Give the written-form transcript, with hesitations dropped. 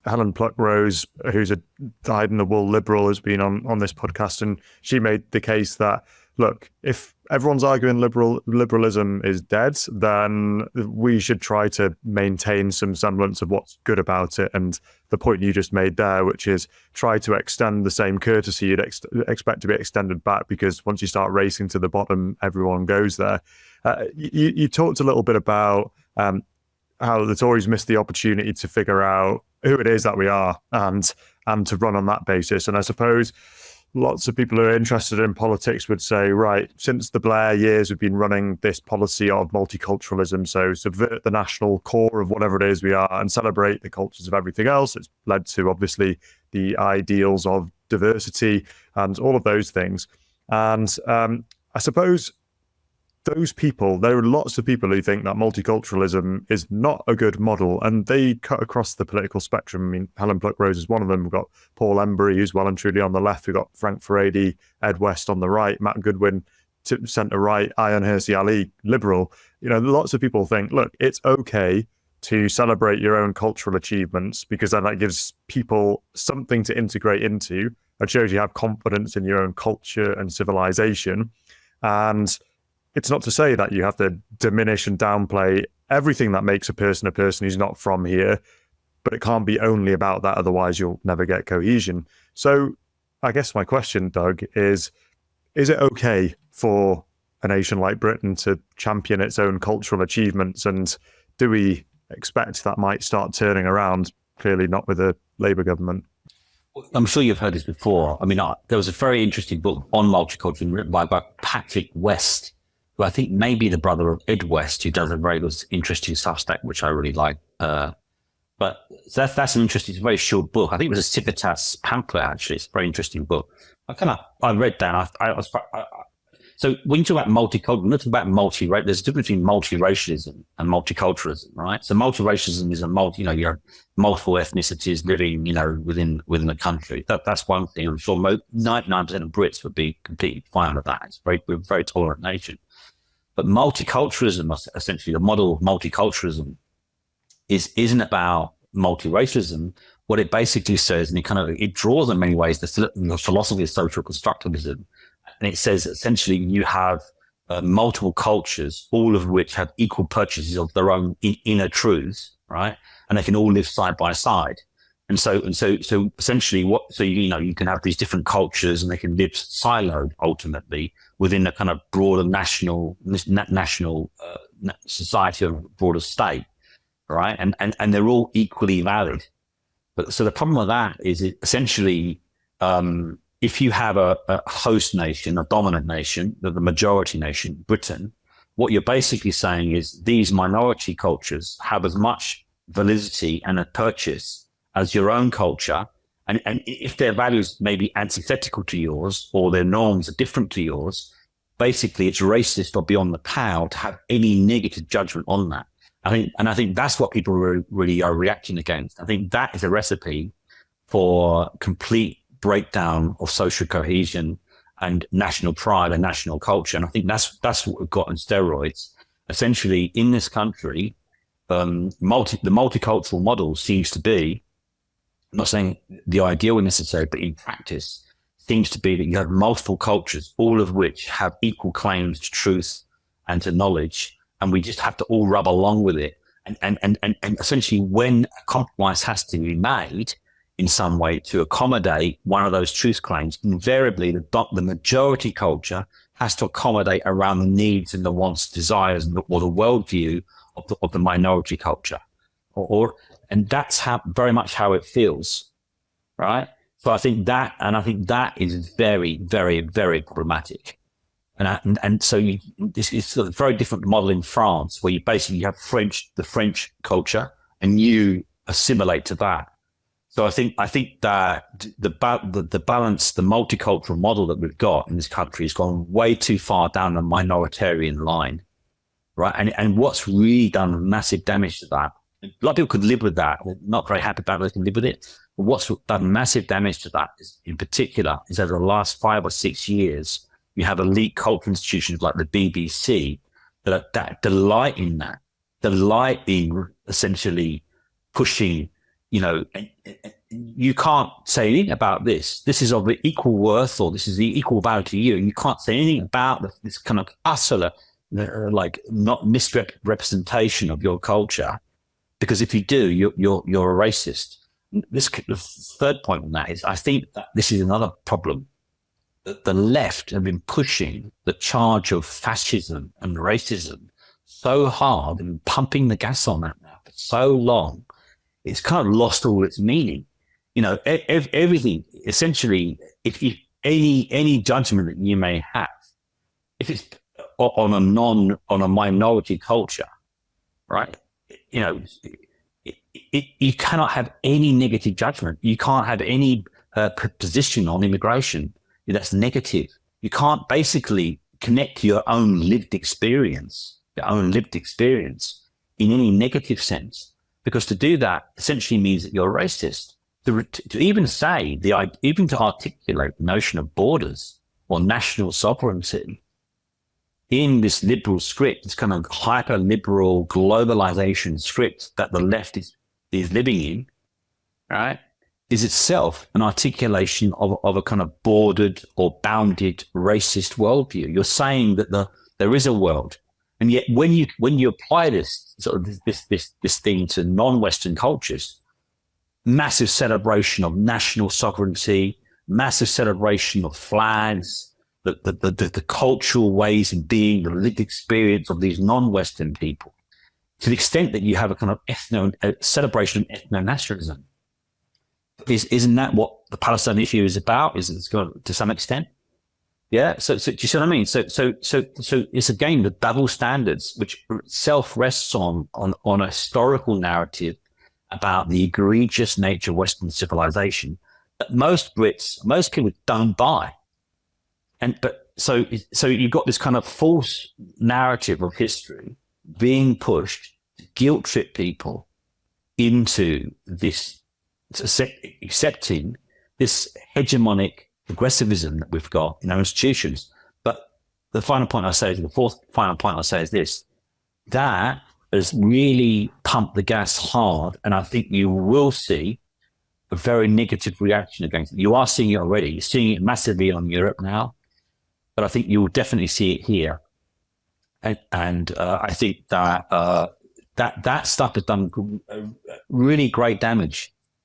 Helen Pluckrose, who's a dyed-in-the-wool liberal, has been on this podcast, and she made the case that, look, if everyone's arguing liberalism is dead, then we should try to maintain some semblance of what's good about it. And the point you just made there, which is try to extend the same courtesy you'd expect to be extended back, because once you start racing to the bottom, everyone goes there. You talked a little bit about how the Tories missed the opportunity to figure out who it is that we are and to run on that basis. And I suppose lots of people who are interested in politics would say, right, since the Blair years, we've been running this policy of multiculturalism, so subvert the national core of whatever it is we are and celebrate the cultures of everything else. It's led to, obviously, the ideals of diversity and all of those things. And I suppose those people, there are lots of people who think that multiculturalism is not a good model, and they cut across the political spectrum. I mean, Helen Pluckrose is one of them. We've got Paul Embry, who's well and truly on the left. We've got Frank Furedi, Ed West on the right, Matt Goodwin, centre right, Ayaan Hirsi Ali, liberal. Lots of people think, look, it's okay to celebrate your own cultural achievements, because then that gives people something to integrate into and shows you have confidence in your own culture and civilization. And it's not to say that you have to diminish and downplay everything that makes a person who's not from here, but it can't be only about that, otherwise you'll never get cohesion. So I guess my question, Doug, is it okay for a nation like Britain to champion its own cultural achievements? And do we expect that might start turning around? Clearly not with a Labour government. I'm sure you've heard this before. I mean, there was a very interesting book on multiculturalism written by Patrick West, who I think may be the brother of Ed West, who does a very good, interesting Substack, which I really like. But that's an interesting, it's a very short book. I think it was a Civitas pamphlet, actually. It's a very interesting book. I read that. So when you talk about multicultural, we're not talking about there's a difference between multiracialism and multiculturalism, right? So multiracialism is you have multiple ethnicities living, within a country. That's one thing. I'm sure 99% of Brits would be completely fine with that. We're a very tolerant nation. But multiculturalism, essentially the model of multiculturalism, isn't about multiracialism. What it basically says, and it draws in many ways the philosophy of social constructivism, and it says essentially you have multiple cultures, all of which have equal purchases of their own inner truths, right? And they can all live side by side. And so essentially you can have these different cultures and they can live siloed ultimately within a kind of broader national society or broader state, right? And they're all equally valid. But so the problem with that is essentially, if you have a host nation, a dominant nation, the majority nation, Britain, what you're basically saying is these minority cultures have as much validity and a purchase as your own culture. And if their values may be antithetical to yours or their norms are different to yours, basically it's racist or beyond the pale to have any negative judgment on that. I think that's what people really are reacting against. I think that is a recipe for complete breakdown of social cohesion and national pride and national culture. And I think that's what we've got on steroids. Essentially, in this country, the multicultural model seems to be, I'm not saying the ideal necessarily, but in practice, seems to be that you have multiple cultures, all of which have equal claims to truth and to knowledge, and we just have to all rub along with it. And essentially, when a compromise has to be made in some way to accommodate one of those truth claims, invariably the majority culture has to accommodate around the needs and the wants, desires, or the worldview of the minority culture, and that's very much how it feels, right? So I think that is very, very, very problematic. And so this is a very different model in France, where you basically have the French culture, and you assimilate to that. So I think that the balance, the multicultural model that we've got in this country has gone way too far down the minoritarian line, right? And what's really done massive damage to that, a lot of people could live with that. They're not very happy about it, they can live with it. But what's done massive damage to that in particular is over the last 5 or 6 years, you have elite cultural institutions like the BBC that delight in essentially pushing you can't say anything about this. This is of the equal worth, or this is the equal value to you. And you can't say anything about this kind of utter, like, not misrepresentation of your culture, because if you do, you're a racist. The third point on that is, I think that this is another problem. That the left have been pushing the charge of fascism and racism so hard and pumping the gas on that now for so long, it's kind of lost all its meaning. Everything essentially, if any judgment that you may have, if it's on a minority culture, right? You cannot have any negative judgment. You can't have any position on immigration that's negative. You can't basically connect your own lived experience in any negative sense, because to do that essentially means that you're racist. To even to articulate the notion of borders or national sovereignty in this liberal script, this kind of hyper-liberal globalization script that the left is living in, right, is itself an articulation of a kind of bordered or bounded racist worldview. You're saying that there is a world, and yet when you apply this thing to non-Western cultures, massive celebration of national sovereignty, massive celebration of flags, the cultural ways of being, the lived experience of these non-Western people, to the extent that you have a kind of celebration of ethno-nationalism. Isn't that what the Palestine issue is about? Is it to some extent? Yeah. So do you see what I mean? So it's again the double standards, which self rests on a historical narrative about the egregious nature of Western civilization that most people don't buy. So you've got this kind of false narrative of history being pushed to guilt trip people into this, accepting this hegemonic progressivism that we've got in our institutions. But the fourth final point I say is this: that has really pumped the gas hard, and I think you will see a very negative reaction against it. You are seeing it already. You're seeing it massively on Europe now, but I think you will definitely see it here. And I think that that stuff has done really great damage